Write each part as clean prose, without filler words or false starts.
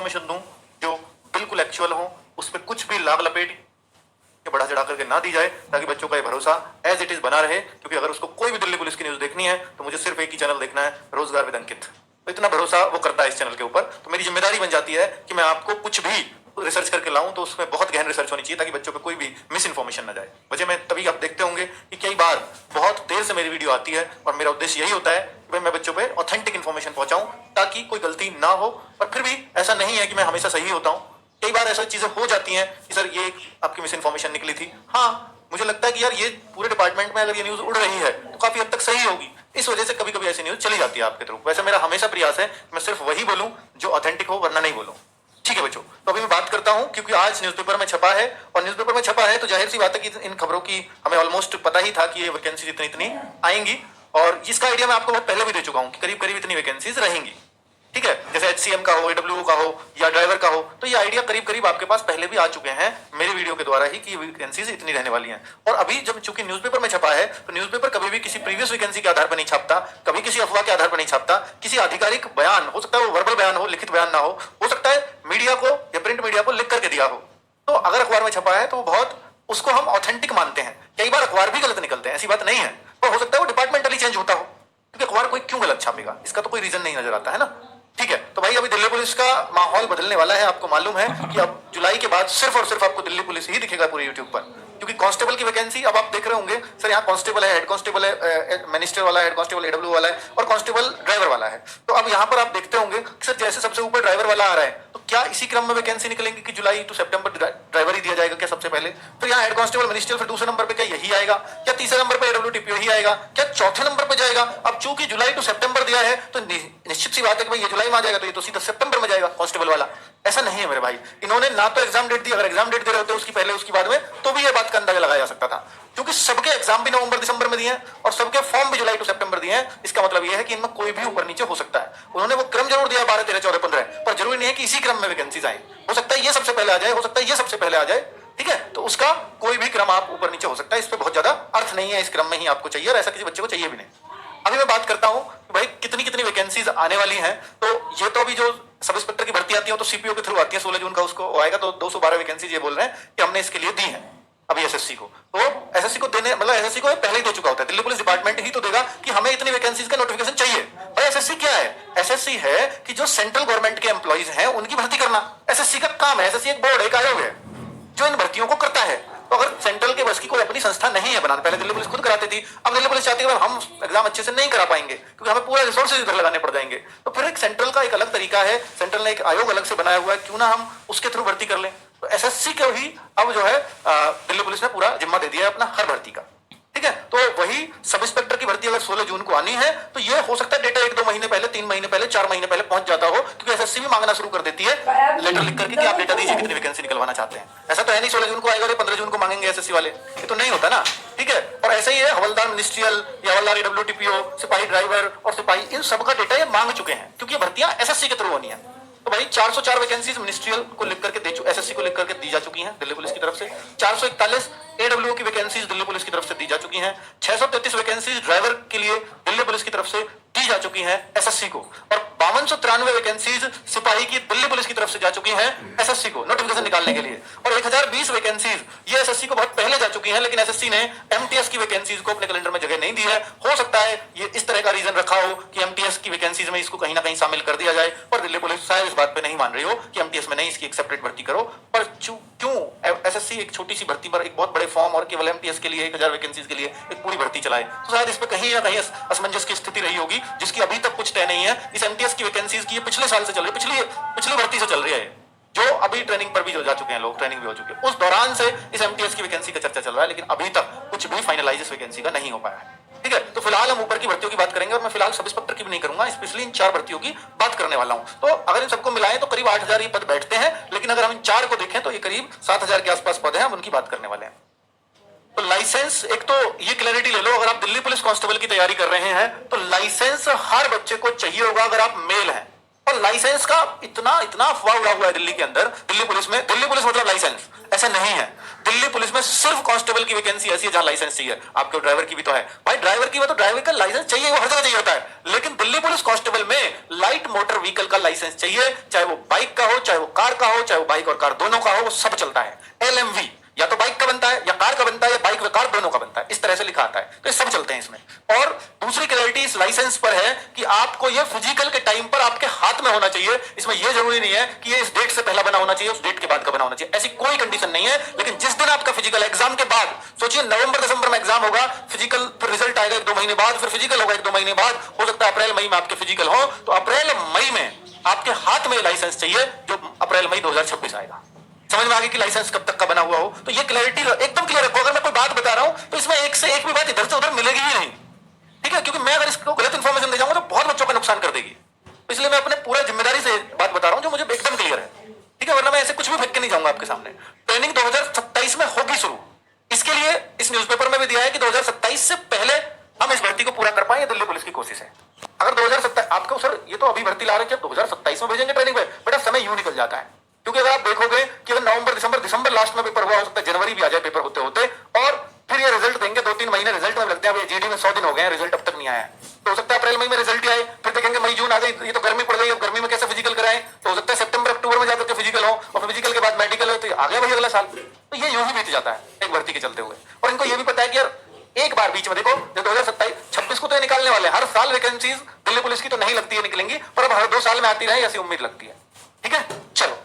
Information दूं जो बिल्कुल एक्चुअल हो, उस पर कुछ भी लाभ लपेट के बढ़ा चढ़ा करके ना दी जाए, ताकि बच्चों का ये भरोसा एज इट इज बना रहे। क्योंकि अगर उसको कोई भी दिल्ली पुलिस की न्यूज देखनी है तो मुझे सिर्फ एक ही चैनल देखना है, रोजगार विद अंकित। तो इतना भरोसा वो करता है इस चैनल के ऊपर, तो मेरी जिम्मेदारी बन जाती है कि मैं आपको कुछ भी रिसर्च करके लाऊं तो उसमें बहुत गहन रिसर्च होनी चाहिए, ताकि बच्चों पे कोई भी मिस इन्फॉर्मेशन ना जाए। वजह मैं तभी आप देखते होंगे कि कई बार बहुत देर से मेरी वीडियो आती है, और मेरा उद्देश्य यही होता है कि भाई मैं बच्चों पे ऑथेंटिक इन्फॉर्मेशन पहुंचाऊं, ताकि कोई गलती ना हो। और फिर भी ऐसा नहीं है कि मैं हमेशा सही होता हूं, कई बार ऐसी चीजें हो जाती हैं कि सर ये आपकी मिस इन्फॉर्मेशन निकली थी। हाँ, मुझे लगता है कि यार ये पूरे डिपार्टमेंट में अगर ये न्यूज उड़ रही है तो काफी हद तक सही होगी, इस वजह से कभी कभी ऐसी न्यूज चली जाती है आपके थ्रू। वैसे मेरा हमेशा प्रयास है मैं सिर्फ वही बोलूं जो ऑथेंटिक हो, वरना नहीं बोलूं। ठीक है बच्चों, तो अभी मैं बात करता हूं, क्योंकि आज न्यूज़पेपर में छपा है, और न्यूज़पेपर में छपा है तो जाहिर सी बात है कि इन खबरों की हमें ऑलमोस्ट पता ही था कि ये वैकेंसी इतनी इतनी आएंगी, और इसका आइडिया मैं आपको बहुत पहले भी दे चुका हूं कि करीब करीब इतनी वैकेंसीज रहेंगी। ठीक है, जैसे HCM का हो, AWO का हो या ड्राइवर का हो, तो ये आइडिया करीब करीब आपके पास पहले भी आ चुके हैं मेरे वीडियो के द्वारा ही कि ये वैकेंसीज इतनी रहने वाली हैं। और अभी जब चूंकि न्यूज़पेपर में छपा है तो न्यूज़पेपर कभी भी किसी प्रीवियस वैकेंसी के आधार पर नहीं छापता, कभी किसी अफवाह के आधार पर नहीं छापता, किसी आधिकारिक बयान, हो सकता है वो वर्बल बयान हो, लिखित बयान ना हो सकता है मीडिया को या प्रिंट मीडिया को लिख करके दिया हो, तो अगर अखबार में छपा है तो बहुत उसको हम ऑथेंटिक मानते हैं। कई बार अखबार भी गलत निकलते हैं, ऐसी बात नहीं है, पर हो सकता है वो डिपार्टमेंटली चेंज होता हो, क्योंकि अखबार कोई क्यों गलत छापेगा, इसका तो कोई रीजन नहीं नजर आता है ना। ठीक है, तो भाई अभी दिल्ली पुलिस का माहौल बदलने वाला है। आपको मालूम है कि अब जुलाई के बाद सिर्फ और सिर्फ आपको दिल्ली पुलिस ही दिखेगा पूरे यूट्यूब पर, क्योंकि कांस्टेबल की वैकेंसी अब आप देख रहे होंगे, सर यहाँ कांस्टेबल है, हेड कांस्टेबल है, मिनिस्टर वाला हेड कांस्टेबल, AWO वाला है, और कांस्टेबल ड्राइवर वाला है। तो अब यहाँ पर आप देखते होंगे कि सर जैसे सबसे ऊपर ड्राइवर वाला आ रहा है, तो क्या इसी क्रम में वैकेंसी निकलेंगी कि जुलाई टू सितंबर ड्राइवर ही दिया जाएगा क्या सबसे पहले, फिर यहाँ हेड कांस्टेबल मिनिस्टर, फिर दूसरे नंबर पे क्या यही आएगा, क्या तीसरे नंबर पे AWO TPO ही आएगा, क्या चौथे नंबर पे जाएगा। अब चूंकि जुलाई टू सितंबर दिया है तो निश्चित सी बात है कि भाई ये जुलाई में आ जाएगा तो ये तो सीधा सितंबर में जाएगा कांस्टेबल वाला। ऐसा नहीं है मेरे भाई, इन्होंने ना तो एग्जाम डेट दी, अगर एग्जाम डेट दे रहे होते उसकी पहले उसकी बाद में तो भी ये बात का अंदाजा लगाया जा सकता था, क्योंकि सबके एग्जाम भी नवंबर दिसंबर में दिए हैं और सबके फॉर्म भी जुलाई टू सितंबर दिए हैं। इसका मतलब यह है कि इनमें कोई भी ऊपर नीचे हो सकता है। उन्होंने वो क्रम जरूर दिया 12 13 14 15, पर जरूरी नहीं है कि इसी क्रम में वैकेंसीज आए, हो सकता है ये सबसे पहले आ जाए, हो सकता है ये सबसे पहले आ जाए। ठीक है, तो उसका कोई भी क्रम आप ऊपर नीचे हो सकता है, इस पर बहुत ज्यादा अर्थ नहीं है, इस क्रम में ही आपको चाहिए, और ऐसा किसी बच्चे को चाहिए भी नहीं। अभी मैं बात करता हूं कि भाई कितनी कितनी वैकेंसीज आने वाली हैं। तो ये तो अभी जो सब इंस्पेक्टर की भर्ती आती है तो CPO के थ्रू आती है, 16 जून का उसको आएगा, तो 212 वैकेंसीज ये बोल रहे हैं कि हमने इसके लिए दी है अभी SSC को। तो SSC को देने मतलब SSC को पहले ही दे चुका होता है, दिल्ली पुलिस डिपार्टमेंट ही तो देगा कि हमें इतनी वैकेंसीज का नोटिफिकेशन चाहिए। भाई SSC क्या है? SSC है कि जो सेंट्रल गवर्नमेंट के एम्प्लॉइज हैं उनकी भर्ती करना SSC का काम है। SSC एक बोर्ड, एक आयोग है जो इन भर्तियों को करता है। तो अगर सेंट्रल के बस की कोई अपनी संस्था नहीं है बनाना, पहले दिल्ली पुलिस खुद कराती थी, अब दिल्ली पुलिस चाहती है कि हम एग्जाम अच्छे से नहीं करा पाएंगे क्योंकि हमें पूरा रिसोर्सेज इधर लगाने पड़ जाएंगे, तो फिर एक सेंट्रल का एक अलग तरीका है, सेंट्रल ने एक आयोग अलग से बनाया हुआ है, क्यों ना हम उसके थ्रू भर्ती कर लें। तो SSC को ही अब जो है दिल्ली पुलिस ने पूरा जिम्मा दे दिया है अपना हर भर्ती का। ठीक है, तो वही सब इंस्पेक्टर की भर्ती अगर 16 जून को आनी है तो ये हो सकता है डेटा 1-2 महीने पहले, 3 महीने पहले, 4 महीने पहले पहुंच जाता हो, क्योंकि SSC भी मांगना शुरू कर देती है लेटर लिख करके कि आप डेटा दीजिए कितनी वैकेंसी निकलवाना चाहते हैं। ऐसा तो है नहीं 16 जून को आएगा और 15 जून को मांगेंगे SSC वाले, ये तो नहीं होता ना। ठीक है, और ऐसे ही है हवलदार मिनिस्ट्रियल या हवलदार AWO TPO, सिपाही ड्राइवर और सिपाही, इन सबका डेटा ये मांग चुके हैं क्योंकि ये भर्तियां SSC के थ्रू होनी है। तो भाई 404 वैकेंसीज मिनिस्ट्रियल को लिख करके SSC को लिख करके दी जा चुकी हैं दिल्ली पुलिस की तरफ से, 441 AWO की वैकेंसीज दिल्ली पुलिस की तरफ से दी जा चुकी हैं, 633 वैकेंसीज ड्राइवर के लिए दिल्ली पुलिस की तरफ से दी जा चुकी हैं SSC को, और 5293 वैकेंसीज सिपाही की दिल्ली पुलिस की तरफ से जा चुकी हैं SSC को नोटिफिकेशन निकालने के लिए, और 1020 वैकेंसीज ये SSC को बहुत पहले जा चुकी हैं, लेकिन SSC ने MTS की वैकेंसीज को अपने कैलेंडर में जगह नहीं दी है। हो सकता है ये इस तरह का रीजन रखा हो कि MTS की वैकेंसीज में इसको कहीं ना कहीं शामिल कर दिया जाए, पर दिल्ली पुलिस शायद इस बात पे नहीं मान रही हो कि MTS में नहीं, इसकी एक सेपरेट भर्ती करो। पर क्यों SSC एक छोटी सी भर्ती पर एक बहुत बड़े फॉर्म और केवल MTS के लिए 1000 वैकेंसीज के लिए एक पूरी भर्ती चलाए, तो शायद इस पे कहीं ना कहीं असमंजस की स्थिति रही होगी, जिसकी अभी तक कुछ तय नहीं है। इस MTS की वैकेंसीज की पिछले साल से चल रही है, पिछली भर्ती से चल रही है, जो अभी ट्रेनिंग पर भी जा चुके हैं लोग, ट्रेनिंग भी हो चुकी है, उस दौरान से इस MTS की वैकेंसी का चर्चा चल रहा है, लेकिन अभी तक कुछ भी फाइनलाइज इस वैकेंसी का नहीं हो पाया है। ठीक है, तो फिलहाल हम ऊपर की भर्तियों की बात करेंगे, और मैं फिलहाल सब इंस्पेक्टर की भी नहीं करूंगा, स्पेशली इन 4 भर्तियों की बात करने वाला हूं। तो अगर इन सबको मिलाएं तो करीब 8000 ये पद बैठते हैं, लेकिन अगर हम इन 4 को देखें तो ये करीब 7000 के आसपास पद हैं, हम उनकी बात करने वाले हैं। तो लाइसेंस, एक तो ये क्लैरिटी ले लो, अगर आप दिल्ली पुलिस कांस्टेबल की तैयारी कर रहे हैं तो लाइसेंस हर बच्चे को चाहिए होगा अगर आप मेल हैं, और लाइसेंस का इतना अफवाह उड़ा हुआ है दिल्ली के अंदर। दिल्ली पुलिस मतलब लाइसेंस, ऐसा नहीं है। दिल्ली पुलिस में सिर्फ कांस्टेबल की वैकेंसी ऐसी है जहां लाइसेंस चाहिए। आपके ड्राइवर की भी तो है भाई, ड्राइवर की तो ड्राइवर का लाइसेंस चाहिए, वो हर जगह चाहिए होता है, लेकिन दिल्ली पुलिस कांस्टेबल में लाइट मोटर व्हीकल का लाइसेंस चाहिए, चाहे वो बाइक का हो, चाहे वो कार का हो, चाहे वो बाइक और कार दोनों का हो, वो सब चलता है। LMV या तो बाइक का बनता है, या कार का बनता है, या बाइक व कार दोनों का बनता है, इस तरह से लिखा आता है। तो ये सब चलते हैं इसमें। और दूसरी क्लैरिटी इस लाइसेंस पर है कि आपको ये फिजिकल के टाइम पर आपके हाथ में होना चाहिए। इसमें यह जरूरी नहीं है कि ये इस डेट से पहला बना होना चाहिए, उस डेट के बाद का बना होना चाहिए, ऐसी कोई कंडीशन नहीं है। लेकिन जिस दिन आपका फिजिकल एग्जाम के बाद, सोचिए नवंबर दिसंबर में एग्जाम होगा, फिजिकल फिर रिजल्ट आएगा 1-2 महीने बाद, फिर फिजिकल होगा 1-2 महीने बाद, हो सकता है अप्रैल मई में आपके फिजिकल हो, तो अप्रैल मई में आपके हाथ में लाइसेंस चाहिए जो अप्रैल मई 2026 आएगा। समझ में आ गई कि लाइसेंस कब तक का बना हुआ हो। तो ये क्लैरिटी एकदम क्लियर रखो। अगर मैं कोई बात बता रहा हूं तो इसमें एक से एक भी बात इधर से उधर मिलेगी ही नहीं, ठीक है? क्योंकि मैं अगर इसको गलत इंफॉर्मेशन दे जाऊंगा तो बहुत बच्चों का नुकसान कर देगी। तो इसलिए मैं अपने पूरा जिम्मेदारी से बात बता रहा हूं जो मुझे एकदम क्लियर है, ठीक है? वरना मैं ऐसे कुछ भी फेंक के नहीं जाऊंगा आपके सामने। ट्रेनिंग 2027 में होगी शुरू। इसके लिए इस न्यूज़पेपर में भी दिया है कि 2027 से पहले हम इस भर्ती को पूरा कर पाए, दिल्ली पुलिस की कोशिश है। अगर 2027 आपको सर ये तो अभी भर्ती ला रहे हैं, 2027 में भेजेंगे ट्रेनिंग में, बेटा समय यूं निकल जाता है। क्योंकि अगर आप देखोगे कि अगर नवंबर दिसंबर लास्ट में पेपर हुआ, हो सकता है जनवरी भी आ जाए पेपर होते होते, और फिर ये रिजल्ट देंगे 2-3 महीने रिजल्ट में लगते हैं। जीडी में 100 दिन हो गए हैं, रिजल्ट अब तक नहीं आया है। तो हो सकता है अप्रैल मई में रिजल्ट ही आए, फिर देखेंगे मई जून आ गई, ये तो गर्मी पड़ गई, अब गर्मी में कैसे फिजिकल कराएं? तो हो सकता है सितंबर अक्टूबर में जाकर के फिजिकल हो, और फिजिकल के बाद मेडिकल हो, तो आ गया भाई अगला साल। तो ये यूं ही बीत जाता है एक भर्ती के चलते हुए। और इनको ये भी पता है कि यार एक बार बीच में देखो, 2027-26 को तो ये निकालने वाले हैं। हर साल वैकेंसीज दिल्ली पुलिस की तो नहीं लगती है निकलेंगी, पर अब हर 2 साल में आती रहे ऐसी उम्मीद लगती है, ठीक है? चलो,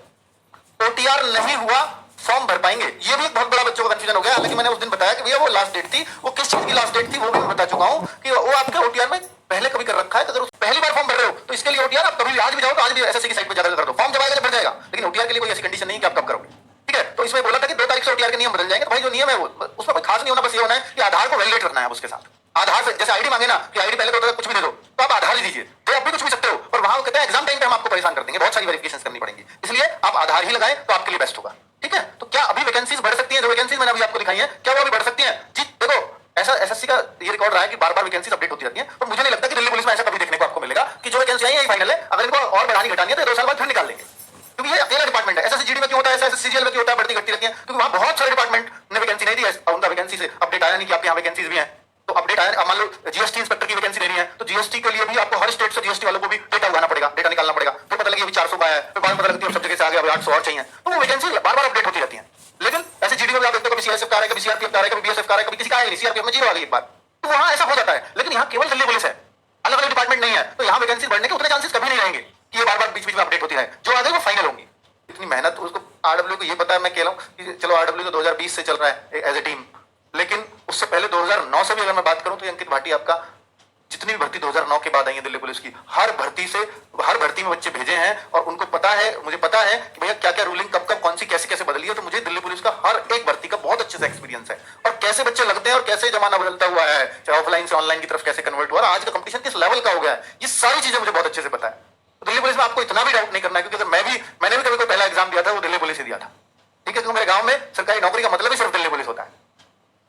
OTR नहीं हुआ, फॉर्म भर पाएंगे, ये भी एक बहुत बड़ा बच्चों का कंफ्यूजन हो गया। हालांकि मैंने उस दिन बताया कि भैया वो लास्ट डेट थी, वो किस चीज की लास्ट डेट थी वो भी मैं बता चुका हूं कि वो आपके OTR में पहले कभी कर रखा है। तो अगर पहली बार फॉर्म भर रहे हो तो इसके लिए OTR आप कभी आज भी जाओ तो आज भी SSC की साइट पर जाकर कर दो, फॉर्म जब आएगा भर जाएगा। लेकिन OTR के लिए कोई ऐसी कंडीशन नहीं कि आप कब करोगे, ठीक है? तो इसमें बोला था कि 2 तारीख से OTR के नियम बदल जाएंगे। तो भाई जो नियम है वो उसमें कोई खास नहीं होना, बस ये होना है कि आधार को वैलिडेट रखना है उसके साथ। आधार से जैसे आईडी मांगे ना कि आईडी पहले तो कुछ भी दे दो, तो आप आधार ही दीजिए, तो आप भी कुछ भी सकते हो। और वहां कहते हैं एग्जाम टाइम पे हम आपको परेशान कर देंगे, बहुत सारी वेरिफिकेशन करनी पड़ेगी, इसलिए आप आधार ही लगाएं तो आपके लिए बेस्ट होगा, ठीक है? तो क्या अभी वैकेंसीज बढ़ सकती है? जो वैकेंसीज मैंने अभी आपको दिखाई है, क्या वो अभी बढ़ सकती है? जी देखो, ऐसा SSC का ये रिकॉर्ड रहा है कि बार-बार वैकेंसीज अपडेट होती रहती है, और मुझे नहीं लगता कि दिल्ली पुलिस में ऐसा कभी देखने को आपको मिलेगा कि जो वैकेंसी आई है फाइनल है, अगर इनको और बढ़ानी घटानी है तो 2 साल बाद फिर निकाल लेंगे। क्योंकि ये अकेला डिपार्टमेंट है। SSC GD में क्यों होता है, SSCGL में क्यों होता है, बढ़ती घटती रहती है? क्योंकि वहां बहुत सारे डिपार्टमेंट ने वैकेंसी नहीं दी है, उनका वैकेंसी से अपडेट आया नहीं कि आपके यहाँ वैकेंसीज भी हैं। तो अपडेट आया, मान लो GST इंस्पेक्टर की वैकेंसी लेनी है, तो GST के लिए भी आपको हर स्टेट से GST वालों को भी डेटा उगाना पड़ेगा, डेटा निकालना पड़ेगा। फिर पता लगे अभी 400 का है, फिर बाद में पता लगती है सब जगह से आ गया 800 और चाहिए। तो वो वैकेंसी बार-बार अपडेट होती रहती है। लेकिन ऐसे GD में आप देखते हो कभी CSF का आ रहा है, कभी CRPF का आ रहा है, कभी BSF का आ रहा है, कभी किसी का आया नहीं, CRPF में 0 आ गई एक बार। तो वहां ऐसा हो जाता है। लेकिन यहाँ केवल दिल्ली पुलिस है, अलग-अलग डिपार्टमेंट नहीं है, तो यहाँ वैकेंसी बढ़ने के उतने चांसेस कभी नहीं रहेंगे कि ये बार-बार बीच-बीच में अपडेट होती है। जो आ गई वो फाइनल होंगी। इतनी मेहनत उसको RW को ये पता है, मैं कह रहा हूँ कि चलो RW तो 2020 से चल रहा है एज ए टीम, लेकिन उससे पहले 2009 से भी अगर मैं बात करूं तो अंकित भाटी आपका जितनी भी भर्ती 2009 के बाद आई है दिल्ली पुलिस की, हर भर्ती में बच्चे भेजे हैं, और उनको पता है, मुझे पता है कि भैया क्या क्या रूलिंग कब कब कौन सी कैसे कैसे बदली है। तो मुझे दिल्ली पुलिस का हर एक भर्ती का बहुत अच्छे से एक्सपीरियंस है, और कैसे बच्चे लगते हैं और कैसे जमाना बदलता हुआ है, चाहे ऑफलाइन से ऑनलाइन की तरफ कैसे कन्वर्ट हुआ, आज का कंपटीशन किस लेवल का हो गया है, ये सारी चीजें मुझे बहुत अच्छे से पता है। तो दिल्ली पुलिस में आपको इतना भी डाउट नहीं करना है, क्योंकि मैंने भी कभी कोई पहला एग्जाम दिया था वो दिल्ली पुलिस ही दिया था, ठीक है? क्योंकि मेरे गांव में सरकारी नौकरी का मतलब ही सिर्फ दिल्ली पुलिस होता है।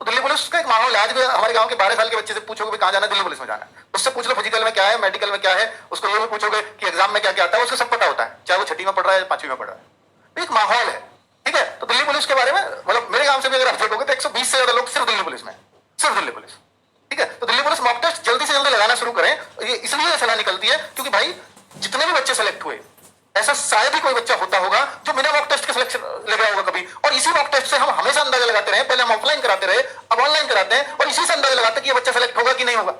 तो दिल्ली पुलिस का एक माहौल है। आज भी हमारे गांव के 12 साल के बच्चे से पूछोगे कहां जाना, दिल्ली पुलिस में जाना है, उससे पूछ लो फिजिकल में क्या है, मेडिकल में क्या है, उसको ये भी पूछोगे कि एग्जाम में क्या क्या आता है, उसको सब पता होता है, चाहे वो 6वीं में पढ़ रहा है या 5वीं में पढ़ रहा है। एक माहौल है, ठीक है? तो दिल्ली पुलिस के बारे में मतलब मेरे गांव से भी अगर आप देखोगे तो 120 से ज्यादा लोग सिर्फ दिल्ली पुलिस में, सिर्फ दिल्ली पुलिस, ठीक है? तो दिल्ली पुलिस मॉक टेस्ट जल्दी से जल्दी लगाना शुरू करें। ये इसलिए सलाह निकलती है क्योंकि भाई जितने भी बच्चे सेलेक्ट हुए, ऐसा शायद ही कोई बच्चा होता होगा जो बिना मॉक टेस्ट के सिलेक्शन ले गया होगा कभी। और इसी मॉक टेस्ट से हम हमेशा अंदाजा लगाते रहे, पहले हम ऑफलाइन कराते रहे, अब ऑनलाइन कराते हैं, और इसी से अंदाजा लगाते हैं कि ये बच्चा सेलेक्ट होगा कि नहीं होगा,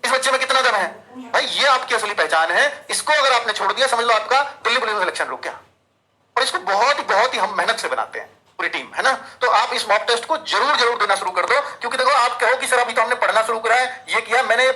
इस बच्चे में कितना दम है। भाई ये आपकी असली पहचान है। इसको अगर आपने छोड़ दिया, समझ लो आपका दिल्ली पुलिस में सिलेक्शन रुक गया। और इसको बहुत ही हम मेहनत से बनाते हैं पूरी टीम, है ना? तो आप इस मॉक टेस्ट को जरूर देना शुरू कर दो, क्योंकि देखो आप कहो कि सर अभी तो हमने पढ़ना शुरू करा है, ये किया, मैंने